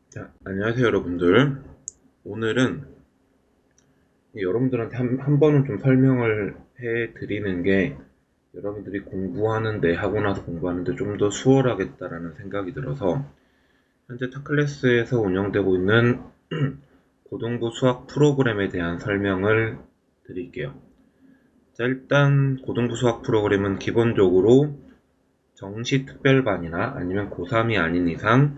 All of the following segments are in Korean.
자, 안녕하세요 여러분들. 오늘은 여러분들한테 한 번은 좀 설명을 해 드리는 게, 여러분들이 공부하는데, 하고 나서 공부하는데 좀 더 수월하겠다라는 생각이 들어서 현재 타클래스에서 운영되고 있는 고등부 수학 프로그램에 대한 설명을 드릴게요. 자, 일단 고등부 수학 프로그램은 기본적으로 정시 특별반이나 아니면 고3이 아닌 이상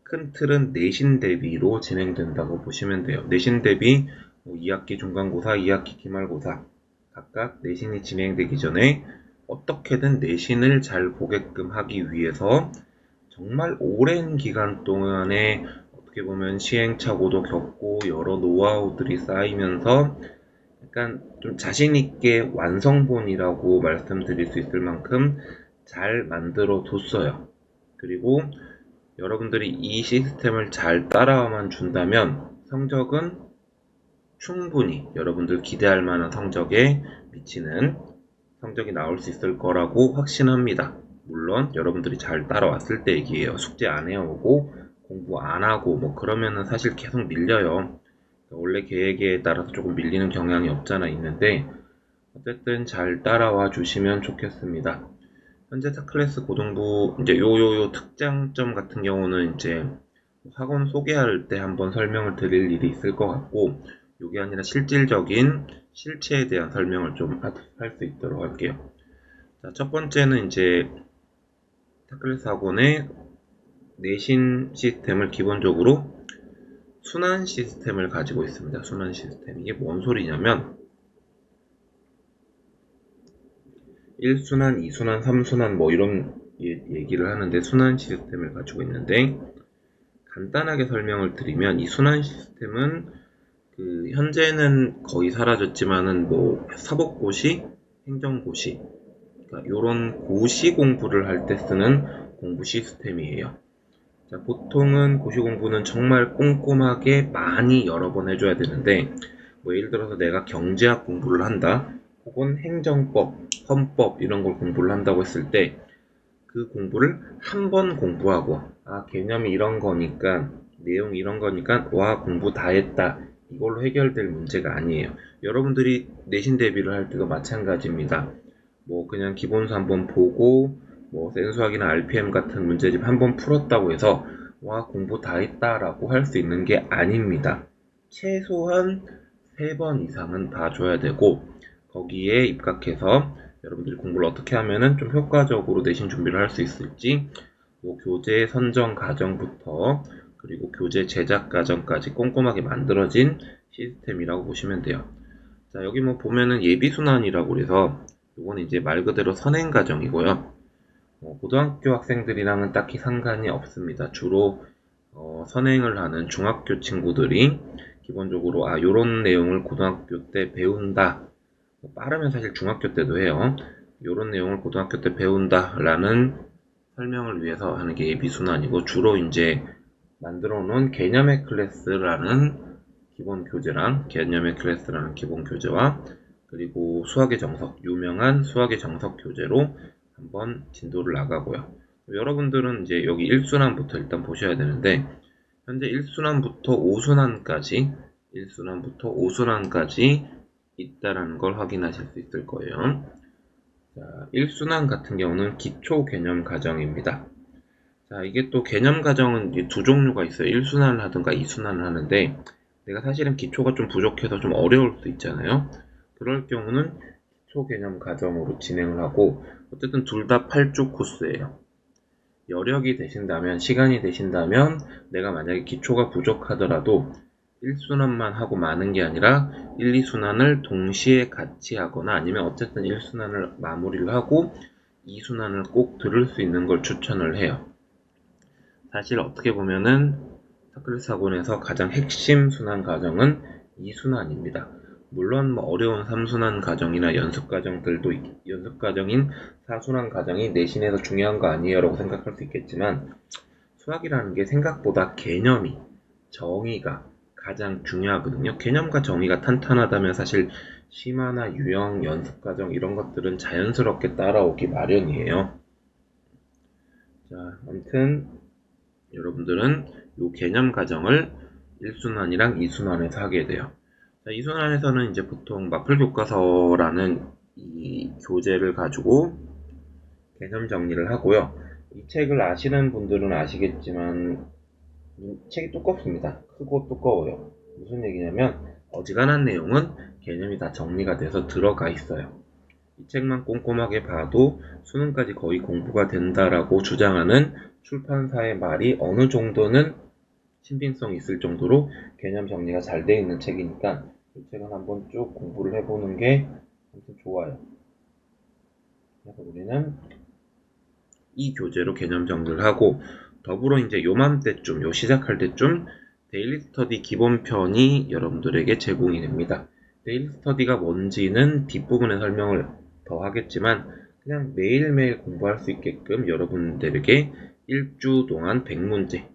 큰 틀은 내신 대비로 진행된다고 보시면 돼요. 내신 대비 2학기 중간고사, 2학기 기말고사 각각 내신이 진행되기 전에 어떻게든 내신을 잘 보게끔 하기 위해서 정말 오랜 기간 동안에 어떻게 보면 시행착오도 겪고 여러 노하우들이 쌓이면서 약간 좀 자신있게 완성본이라고 말씀드릴 수 있을 만큼 잘 만들어 뒀어요. 그리고 여러분들이 이 시스템을 잘 따라만 준다면 성적은 충분히 여러분들 기대할 만한 성적에 미치는 성적이 나올 수 있을 거라고 확신합니다. 물론 여러분들이 잘 따라왔을 때 얘기예요. 숙제 안 해오고 공부 안 하고 뭐 그러면은 사실 계속 밀려요. 원래 계획에 따라서 조금 밀리는 경향이 없잖아 있는데, 어쨌든 잘 따라와 주시면 좋겠습니다. 현재 타클래스 고등부 이제 요 특장점 같은 경우는 이제 학원 소개할 때 한번 설명을 드릴 일이 있을 것 같고, 요게 아니라 실질적인 실체에 대한 설명을 좀 할 수 있도록 할게요. 자, 첫 번째는 이제 타클래스 학원의 내신 시스템을 기본적으로 순환 시스템을 가지고 있습니다. 순환 시스템. 이게 뭔 소리냐면 1순환, 2순환, 3순환 뭐 이런 얘기를 하는데, 순환 시스템을 가지고 있는데, 간단하게 설명을 드리면 이 순환 시스템은 현재는 거의 사라졌지만은 뭐 사법고시, 행정고시, 그러니까 요런 고시 공부를 할 때 쓰는 공부 시스템이에요. 자, 보통은 고시 공부는 정말 꼼꼼하게 많이 여러 번 해줘야 되는데, 뭐 예를 들어서 내가 경제학 공부를 한다, 혹은 행정법, 헌법 이런 걸 공부를 한다고 했을 때 그 공부를 한 번 공부하고, 개념이 이런 거니까, 내용이 이런 거니까 와 공부 다 했다, 이걸로 해결될 문제가 아니에요. 여러분들이 내신 대비를 할 때도 마찬가지입니다. 뭐 그냥 기본수 한번 보고 뭐 센수학이나 RPM 같은 문제집 한번 풀었다고 해서 와 공부 다 했다라고 할 수 있는 게 아닙니다. 최소한 3번 이상은 봐줘야 되고, 거기에 입각해서 여러분들이 공부를 어떻게 하면은 좀 효과적으로 내신 준비를 할 수 있을지, 뭐 교재 선정 과정부터 그리고 교재 제작 과정까지 꼼꼼하게 만들어진 시스템이라고 보시면 돼요. 자, 여기 뭐 보면은 예비순환이라고 그래서 이거는 이제 말 그대로 선행 과정이고요. 고등학교 학생들이랑은 딱히 상관이 없습니다. 주로 선행을 하는 중학교 친구들이 기본적으로 요런 내용을 고등학교 때 배운다, 빠르면 사실 중학교 때도 해요. 요런 내용을 고등학교 때 배운다 라는 설명을 위해서 하는 게 예비순환이고, 주로 이제 만들어 놓은 개념의 클래스라는 기본 교재랑 개념의 클래스라는 기본 교재와 그리고 수학의 정석, 유명한 수학의 정석 교재로 한번 진도를 나가고요. 여러분들은 이제 여기 1순환부터 일단 보셔야 되는데, 현재 1순환부터 5순환까지 있다라는 걸 확인하실 수 있을 거예요. 자, 1순환 같은 경우는 기초 개념 과정입니다. 자, 이게 또 개념 과정은 이제 두 종류가 있어요. 1순환을 하든가 2순환을 하는데, 내가 사실은 기초가 좀 부족해서 좀 어려울 수 있잖아요. 그럴 경우는 기초 개념 과정으로 진행을 하고, 어쨌든 둘 다 8주 코스예요. 여력이 되신다면, 시간이 되신다면, 내가 만약에 기초가 부족하더라도 1순환만 하고 마는 게 아니라 1, 2순환을 동시에 같이 하거나, 아니면 어쨌든 1순환을 마무리를 하고 2순환을 꼭 들을 수 있는 걸 추천을 해요. 사실 어떻게 보면은 타클래스 학원에서 가장 핵심 순환 과정은 2순환입니다. 물론 뭐 어려운 3순환 과정이나 연습 과정인 4순환 과정이 내신에서 중요한 거 아니에요 라고 생각할 수 있겠지만, 수학이라는 게 생각보다 정의가 가장 중요하거든요. 개념과 정의가 탄탄하다면 사실 심화나 유형, 연습 과정 이런 것들은 자연스럽게 따라오기 마련이에요. 자, 아무튼 여러분들은 이 개념 과정을 1순환이랑 2순환에서 하게 돼요. 자, 2순환에서는 이제 보통 마플 교과서라는 이 교재를 가지고 개념 정리를 하고요. 이 책을 아시는 분들은 아시겠지만 책이 두껍습니다. 크고 두꺼워요. 무슨 얘기냐면 어지간한 내용은 개념이 다 정리가 돼서 들어가 있어요. 이 책만 꼼꼼하게 봐도 수능까지 거의 공부가 된다라고 주장하는 출판사의 말이 어느 정도는 신빙성이 있을 정도로 개념 정리가 잘 되어 있는 책이니까 이 책은 한번 쭉 공부를 해보는 게 아무튼 좋아요. 그래서 우리는 이 교재로 개념 정리를 하고 더불어 이제 요맘때쯤, 요 시작할 때쯤 데일리 스터디 기본편이 여러분들에게 제공이 됩니다. 데일리 스터디가 뭔지는 뒷부분에 설명을 더 하겠지만 그냥 매일매일 공부할 수 있게끔 여러분들에게 일주 동안 100문제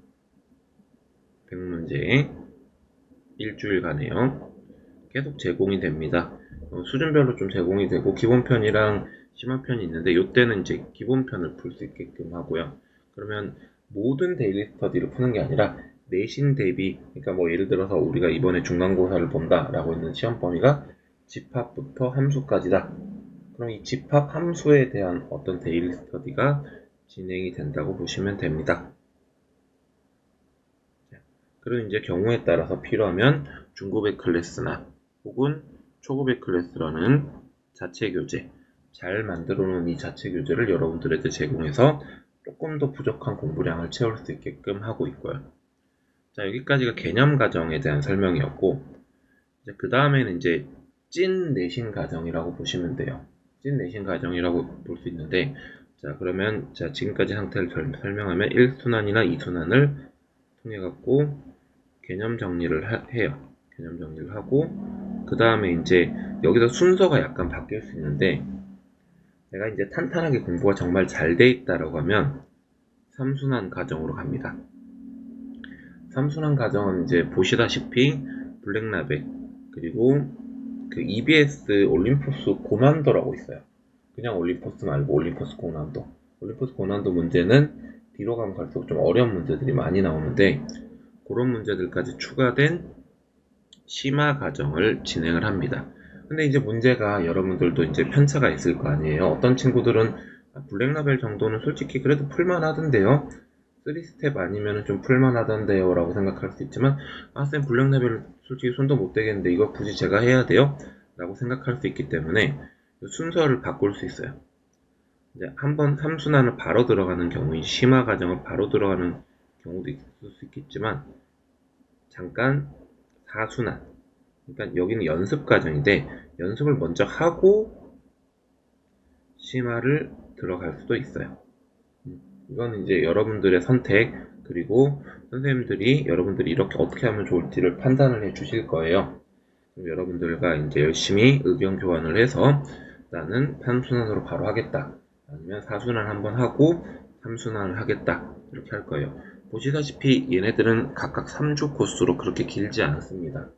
일주일간에요. 계속 제공이 됩니다. 수준별로 좀 제공이 되고 기본편이랑 심화편이 있는데 이때는 이제 기본편을 풀 수 있게끔 하고요. 그러면 모든 데일리 스터디를 푸는 게 아니라 내신 대비, 그러니까 뭐 예를 들어서 우리가 이번에 중간고사를 본다라고 있는 시험 범위가 집합부터 함수까지다. 그럼 이 집합 함수에 대한 어떤 데일리 스터디가 진행이 된다고 보시면 됩니다. 그리고 이제 경우에 따라서 필요하면 중고백 클래스나 혹은 초고백 클래스라는 자체 교재, 잘 만들어 놓은 이 자체 교재를 여러분들에게 제공해서 조금 더 부족한 공부량을 채울 수 있게끔 하고 있고요. 자, 여기까지가 개념 과정에 대한 설명이었고, 그 다음에는 이제 찐 내신 과정이라고 보시면 돼요. 찐 내신 과정이라고 볼 수 있는데, 자, 그러면 자, 지금까지 상태를 설명하면 1순환이나 2순환을 통해 갖고 개념 정리를 해요. 개념 정리를 하고 그 다음에 이제 여기서 순서가 약간 바뀔 수 있는데 내가 이제 탄탄하게 공부가 정말 잘 돼 있다라고 하면 3순환 과정으로 갑니다. 3순환 과정은 이제 보시다시피 블랙라벨 그리고 그 EBS 올림포스 고난도라고 있어요. 그냥 올림포스 말고 올림포스 고난도. 올림포스 고난도 문제는 뒤로 가면 갈수록 좀 어려운 문제들이 많이 나오는데 그런 문제들까지 추가된 심화 과정을 진행을 합니다. 근데 이제 문제가 여러분들도 이제 편차가 있을 거 아니에요. 어떤 친구들은 블랙라벨 정도는 솔직히 그래도 풀만하던데요. 3스텝 아니면 좀 풀만하던데요 라고 생각할 수 있지만 쌤 블랙라벨 솔직히 손도 못 대겠는데 이거 굳이 제가 해야 돼요? 라고 생각할 수 있기 때문에 순서를 바꿀 수 있어요. 이제 한번 3순환을 바로 들어가는 경우인 심화 과정을 바로 들어가는 경우도 있을 수 있겠지만 잠깐 4순환 그러니까 여기는 연습 과정인데 연습을 먼저 하고 심화를 들어갈 수도 있어요. 이건 이제 여러분들의 선택 그리고 선생님들이 여러분들이 이렇게 어떻게 하면 좋을지를 판단을 해 주실 거예요. 여러분들과 이제 열심히 의견 교환을 해서 나는 3순환으로 바로 하겠다 아니면 4순환 한번 하고 3순환을 하겠다 이렇게 할 거예요. 보시다시피 얘네들은 각각 3주 코스로 그렇게 길지 않습니다.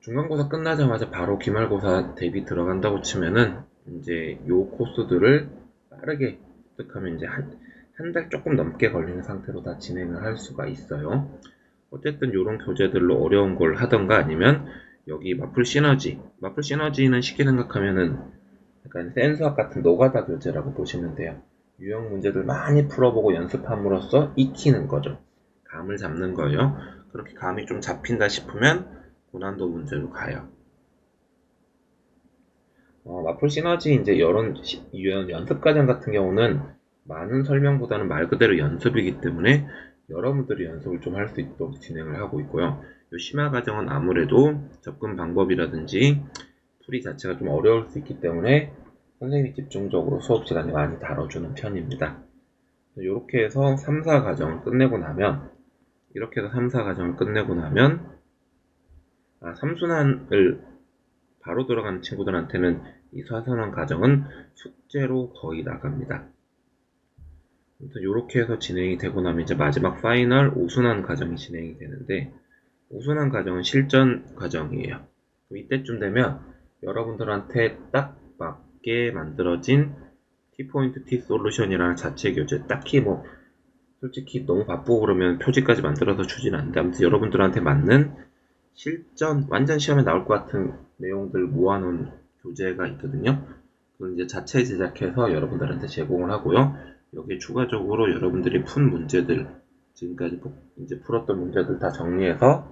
중간고사 끝나자마자 바로 기말고사 대비 들어간다고 치면은 이제 요 코스들을 빠르게 습득하면 이제 한 달 조금 넘게 걸리는 상태로 다 진행을 할 수가 있어요. 어쨌든 요런 교재들로 어려운 걸 하던가 아니면 여기 마플 시너지는 쉽게 생각하면은 약간 센수학 같은 노가다 교재라고 보시면 돼요. 유형 문제들 많이 풀어보고 연습함으로써 익히는 거죠. 감을 잡는 거예요. 그렇게 감이 좀 잡힌다 싶으면 고난도 문제로 가요. 마플 시너지 이제 이런 연습 과정 같은 경우는 많은 설명보다는 말 그대로 연습이기 때문에 여러분들이 연습을 좀 할 수 있도록 진행을 하고 있고요. 이 심화 과정은 아무래도 접근 방법이라든지 풀이 자체가 좀 어려울 수 있기 때문에 선생님이 집중적으로 수업 시간에 많이 다뤄주는 편입니다. 이렇게 해서 3, 4 과정을 끝내고 나면 3순환을 바로 들어가는 친구들한테는 이 4순환 과정은 숙제로 거의 나갑니다. 이렇게 해서 진행이 되고 나면 이제 마지막 파이널 5순환 과정이 진행이 되는데 5순환 과정은 실전 과정이에요. 이때쯤 되면 여러분들한테 딱 맞게 만들어진 T포인트 T솔루션이라는 자체 교재. 딱히 뭐 솔직히 너무 바쁘고 그러면 표지까지 만들어서 주진 않는데, 아무튼 여러분들한테 맞는 실전 완전 시험에 나올 것 같은 내용들 모아놓은 교재가 있거든요. 그걸 이제 자체 제작해서 여러분들한테 제공을 하고요. 여기에 추가적으로 여러분들이 푼 문제들, 지금까지 이제 풀었던 문제들 다 정리해서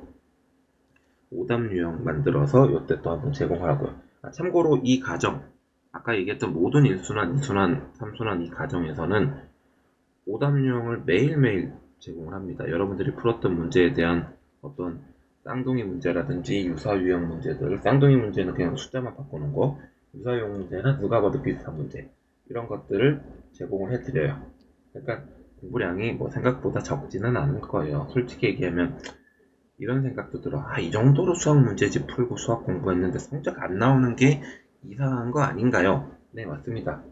오답 유형 만들어서 이때 또 한번 제공하고요. 참고로 이 과정, 아까 얘기했던 모든 1순환, 2순환, 3순환 이 과정에서는 오답 유형을 매일매일 제공을 합니다. 여러분들이 풀었던 문제에 대한 어떤 쌍둥이 문제라든지 유사유형 문제들, 쌍둥이 문제는 그냥 숫자만 바꾸는 거, 유사유형 문제는 누가 봐도 비슷한 문제, 이런 것들을 제공을 해드려요. 그러니까 공부량이 뭐 생각보다 적지는 않을 거예요. 솔직히 얘기하면 이런 생각도 들어. 이 정도로 수학 문제집 풀고 수학 공부했는데 성적 안 나오는 게 이상한 거 아닌가요? 네, 맞습니다.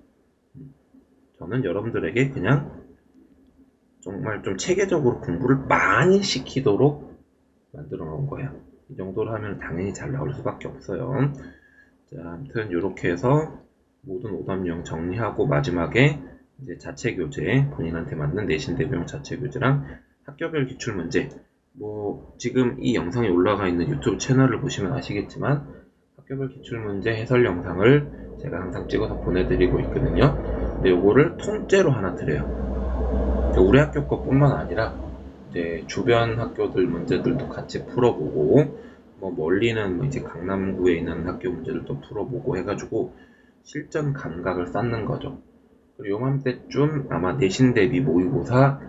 저는 여러분들에게 그냥 정말 좀 체계적으로 공부를 많이 시키도록 만들어 놓은 거예요. 이 정도로 하면 당연히 잘 나올 수밖에 없어요. 자, 아무튼 이렇게 해서 모든 오답용 정리하고 마지막에 이제 자체 교재, 본인한테 맞는 내신 대비용 자체 교재랑 학교별 기출 문제. 뭐 지금 이 영상에 올라가 있는 유튜브 채널을 보시면 아시겠지만 학교별 기출 문제 해설 영상을 제가 항상 찍어서 보내드리고 있거든요. 근데 요거를 통째로 하나 드려요. 우리 학교 것뿐만 아니라 이제 주변 학교들 문제들도 같이 풀어보고, 뭐 멀리는 뭐 이제 강남구에 있는 학교 문제들도 풀어보고 해가지고 실전 감각을 쌓는 거죠. 그리고 요맘때쯤 아마 내신 대비 모의고사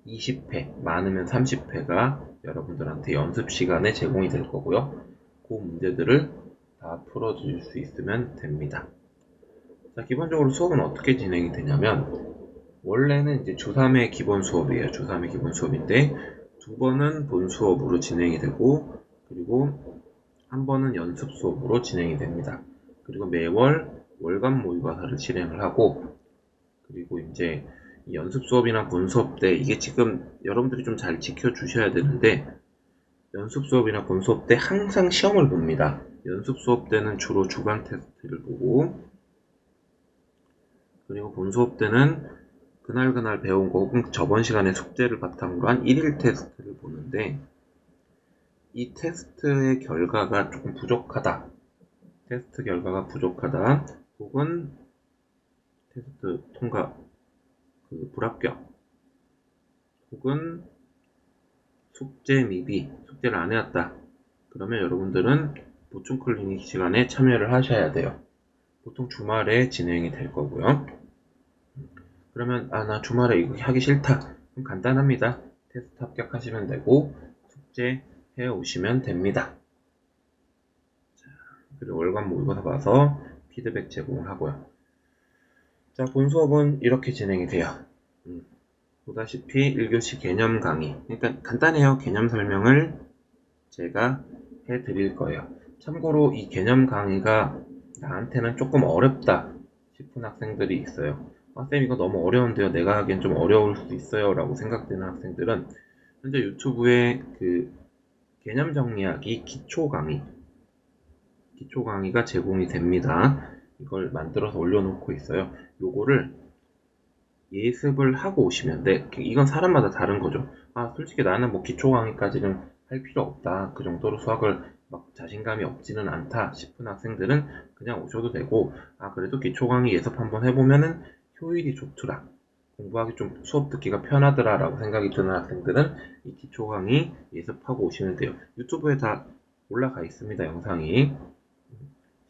20회, 많으면 30회가 여러분들한테 연습 시간에 제공이 될 거고요. 그 문제들을 다 풀어줄 수 있으면 됩니다. 자, 기본적으로 수업은 어떻게 진행이 되냐면, 원래는 이제 주3의 기본 수업이에요. 주3의 기본 수업인데, 두 번은 본 수업으로 진행이 되고, 그리고 한 번은 연습 수업으로 진행이 됩니다. 그리고 매월 월간 모의고사를 진행을 하고, 그리고 이제 이 연습 수업이나 본 수업 때 이게 지금 여러분들이 좀 잘 지켜주셔야 되는데, 연습 수업이나 본 수업 때 항상 시험을 봅니다. 연습 수업 때는 주로 주간 테스트를 보고, 그리고 본 수업 때는 그날 배운 거 혹은 저번 시간에 숙제를 바탕으로 한 1일 테스트를 보는데, 이 테스트의 결과가 조금 부족하다, 테스트 결과가 부족하다, 혹은 테스트 통과 불합격, 혹은 숙제 미비, 숙제를 안 해왔다, 그러면 여러분들은 보충 클리닉 시간에 참여를 하셔야 돼요. 보통 주말에 진행이 될 거고요. 그러면 나 주말에 이거 하기 싫다, 그럼 간단합니다. 테스트 합격하시면 되고 숙제 해오시면 됩니다. 자, 그리고 월간 모의고사 봐서 피드백 제공을 하고요. 자, 본 수업은 이렇게 진행이 돼요. 보다시피 1교시 개념 강의, 그러니까 간단해요. 개념 설명을 제가 해드릴 거예요. 참고로 이 개념 강의가 나한테는 조금 어렵다 싶은 학생들이 있어요. 쌤 이거 너무 어려운데요, 내가 하기엔 좀 어려울 수 있어요 라고 생각되는 학생들은 현재 유튜브에 그 개념 정리하기 기초 강의가 제공이 됩니다. 이걸 만들어서 올려놓고 있어요. 요거를 예습을 하고 오시면 돼. 이건 사람마다 다른 거죠. 솔직히 나는 뭐 기초 강의까지는 할 필요 없다, 그 정도로 수학을 막 자신감이 없지는 않다 싶은 학생들은 그냥 오셔도 되고, 그래도 기초 강의 예습 한번 해보면은 효율이 좋더라, 공부하기 좀 수업 듣기가 편하더라 라고 생각이 드는 학생들은 이 기초 강의 예습하고 오시면 돼요. 유튜브에 다 올라가 있습니다, 영상이.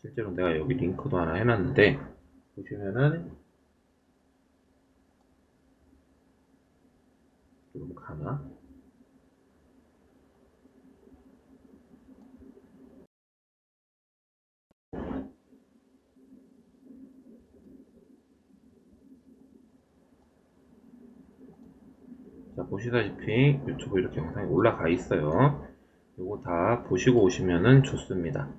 실제로 내가 여기 링크도 하나 해놨는데 보시면은 좀 가나? 자, 보시다시피 유튜브 이렇게 영상이 올라가 있어요. 이거 다 보시고 오시면은 좋습니다.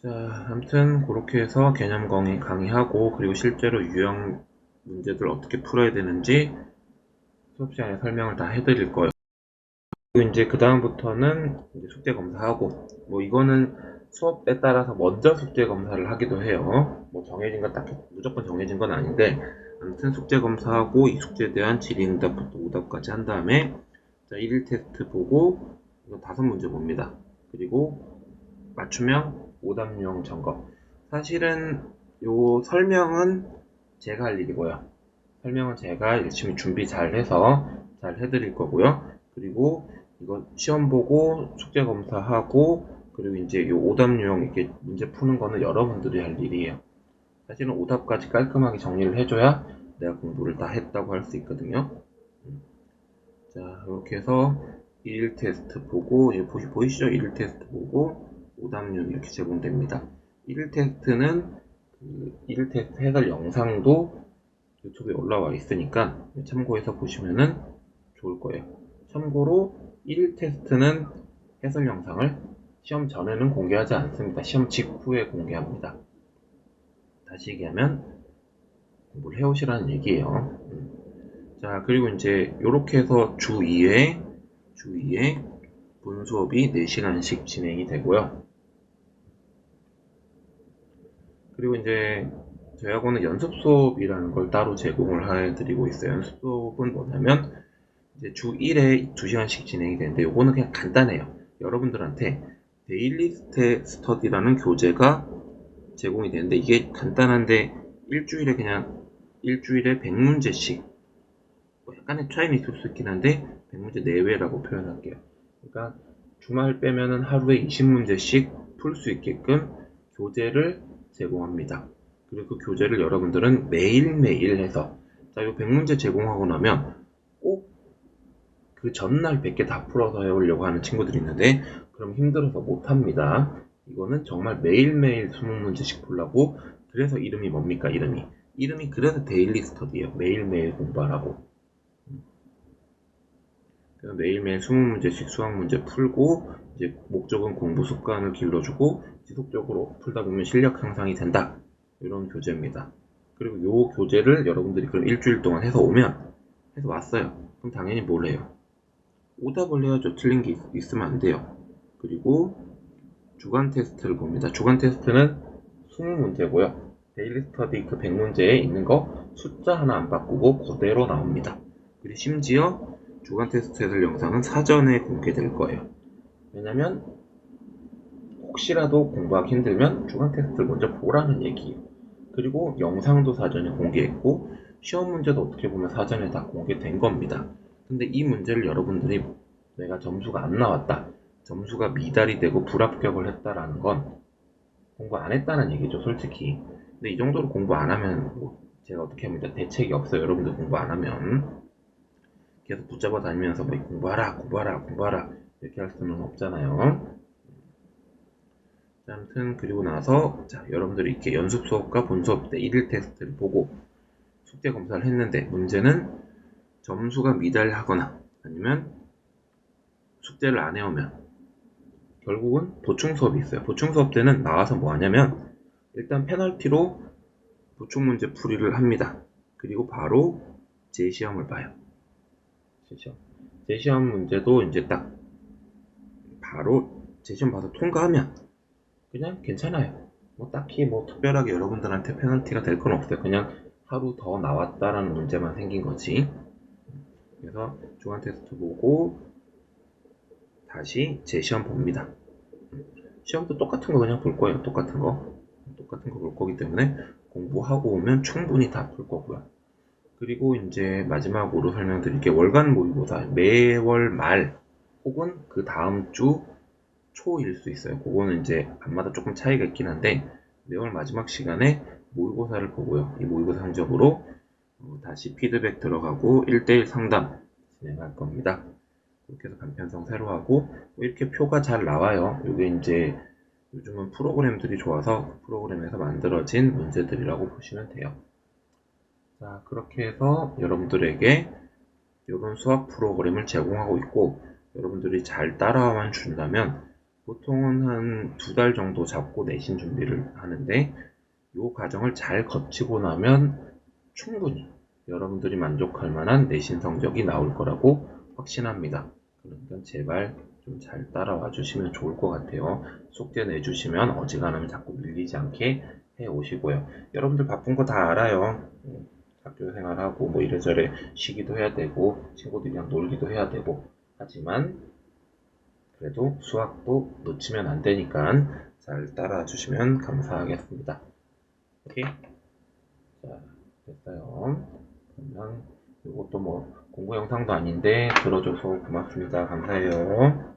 자, 아무튼 그렇게 해서 개념 강의하고, 그리고 실제로 유형 문제들 어떻게 풀어야 되는지 수업 시간에 설명을 다 해드릴 거예요. 그리고 이제 그 다음부터는 숙제 검사하고, 뭐 이거는 수업에 따라서 먼저 숙제 검사를 하기도 해요. 뭐 정해진 건 딱히 무조건 정해진 건 아닌데, 아무튼 숙제 검사하고 이 숙제에 대한 질의응답부터 오답까지 한 다음에, 자, 1일 테스트 보고 이거 5문제 봅니다. 그리고 맞춤형 오답 유형 점검. 사실은 요 설명은 제가 할 일이고요. 설명은 제가 열심히 준비 잘 해서 잘 해드릴 거고요. 그리고 이거 시험 보고 숙제 검사하고 그리고 이제 요 오답 유형 이렇게 문제 푸는 거는 여러분들이 할 일이에요. 사실은 오답까지 깔끔하게 정리를 해줘야 내가 공부를 다 했다고 할 수 있거든요. 자, 이렇게 해서 1일 테스트 보고, 여기 보이시죠? 1일 테스트 보고, 오답률 이렇게 제공됩니다. 1일 테스트는, 1일 테스트 해설 영상도 유튜브에 올라와 있으니까 참고해서 보시면은 좋을 거예요. 참고로 1일 테스트는 해설 영상을 시험 전에는 공개하지 않습니다. 시험 직후에 공개합니다. 다시 얘기하면 공부를 해오시라는 얘기예요. 자, 그리고 이제 요렇게 해서 주 2회 본 수업이 4시간씩 진행이 되고요. 그리고 이제 저희 학원은 연습 수업이라는 걸 따로 제공을 해드리고 있어요. 연습 수업은 뭐냐면 이제 주 1회 2시간씩 진행이 되는데 요거는 그냥 간단해요. 여러분들한테 데일리 스터디라는 교재가 제공이 되는데 이게 간단한데 일주일에 100문제씩 뭐 약간의 차이는 있을 수 있긴 한데 100문제 내외라고 표현할게요. 그러니까 주말 빼면은 하루에 20문제씩 풀 수 있게끔 교재를 제공합니다. 그리고 그 교재를 여러분들은 매일매일 해서 자, 요 100문제 제공하고 나면 꼭 그 전날 100개 다 풀어서 해오려고 하는 친구들이 있는데 그럼 힘들어서 못합니다. 이거는 정말 매일매일 20문제씩 풀라고. 그래서 이름이 뭡니까? 이름이 그래서 데일리 스터디예요. 매일매일 공부하라고. 매일매일 20문제씩 수학 문제 풀고 이제 목적은 공부 습관을 길러주고 지속적으로 풀다 보면 실력 향상이 된다. 이런 교재입니다. 그리고 이 교재를 여러분들이 그럼 일주일 동안 해서 왔어요. 그럼 당연히 뭘 해요? 오답을 해야죠. 틀린 게 있으면 안 돼요. 그리고 주간 테스트를 봅니다. 주간 테스트는 20문제고요. 데일리 스터디 그 100문제에 있는 거 숫자 하나 안 바꾸고 그대로 나옵니다. 그리고 심지어 주간 테스트 해설 영상은 사전에 공개될 거예요. 왜냐면 혹시라도 공부하기 힘들면 주간 테스트를 먼저 보라는 얘기예요. 그리고 영상도 사전에 공개했고 시험 문제도 어떻게 보면 사전에 다 공개된 겁니다. 근데 이 문제를 여러분들이 내가 점수가 안 나왔다, 점수가 미달이 되고 불합격을 했다라는 건 공부 안 했다는 얘기죠, 솔직히. 근데 이 정도로 공부 안 하면 제가 어떻게 합니다. 대책이 없어요. 여러분들 공부 안 하면 계속 붙잡아 다니면서 뭐 공부하라 이렇게 할 수는 없잖아요. 아무튼 그리고 나서 자, 여러분들이 이렇게 연습 수업과 본 수업 때 1일 테스트를 보고 숙제 검사를 했는데 문제는 점수가 미달하거나 아니면 숙제를 안 해오면 결국은 보충 수업이 있어요. 보충 수업 때는 나와서 뭐 하냐면 일단 페널티로 보충 문제 풀이를 합니다. 그리고 바로 제시험을 봐요. 제시험 문제도 이제 딱 바로 제시험 봐서 통과하면 그냥 괜찮아요. 뭐 딱히 뭐 특별하게 여러분들한테 페널티가 될 건 없어요. 그냥 하루 더 나왔다라는 문제만 생긴 거지. 그래서 주간 테스트 보고 다시 제시험 봅니다. 시험도 똑같은 거 그냥 볼 거예요. 똑같은 거 볼 거기 때문에 공부하고 오면 충분히 다 풀 거고요. 그리고 이제 마지막으로 설명드릴게 월간 모의고사 매월 말 혹은 그 다음 주 초일 수 있어요. 그거는 이제 밤마다 조금 차이가 있긴 한데 매월 마지막 시간에 모의고사를 보고요. 이 모의고사 성적으로 다시 피드백 들어가고 1대1 상담 진행할 겁니다. 이렇게 해서 간편성 새로 하고 이렇게 표가 잘 나와요. 이게 이제 요즘은 프로그램들이 좋아서 그 프로그램에서 만들어진 문제들이라고 보시면 돼요. 자, 그렇게 해서 여러분들에게 이런 수학 프로그램을 제공하고 있고 여러분들이 잘 따라만 준다면 보통은 한 2달 정도 잡고 내신 준비를 하는데 이 과정을 잘 거치고 나면 충분히 여러분들이 만족할 만한 내신 성적이 나올 거라고 확신합니다. 그러니까 제발 좀 잘 따라와 주시면 좋을 것 같아요. 숙제 내주시면 어지간하면 자꾸 밀리지 않게 해 오시고요. 여러분들 바쁜 거 다 알아요. 학교 생활하고 뭐 이래저래 쉬기도 해야 되고 친구들이랑 놀기도 해야 되고 하지만 그래도 수학도 놓치면 안 되니까 잘 따라와 주시면 감사하겠습니다. 오케이? 자, 됐어요. 그러면 이것도 뭐 공부 영상도 아닌데 들어줘서 고맙습니다. 감사해요.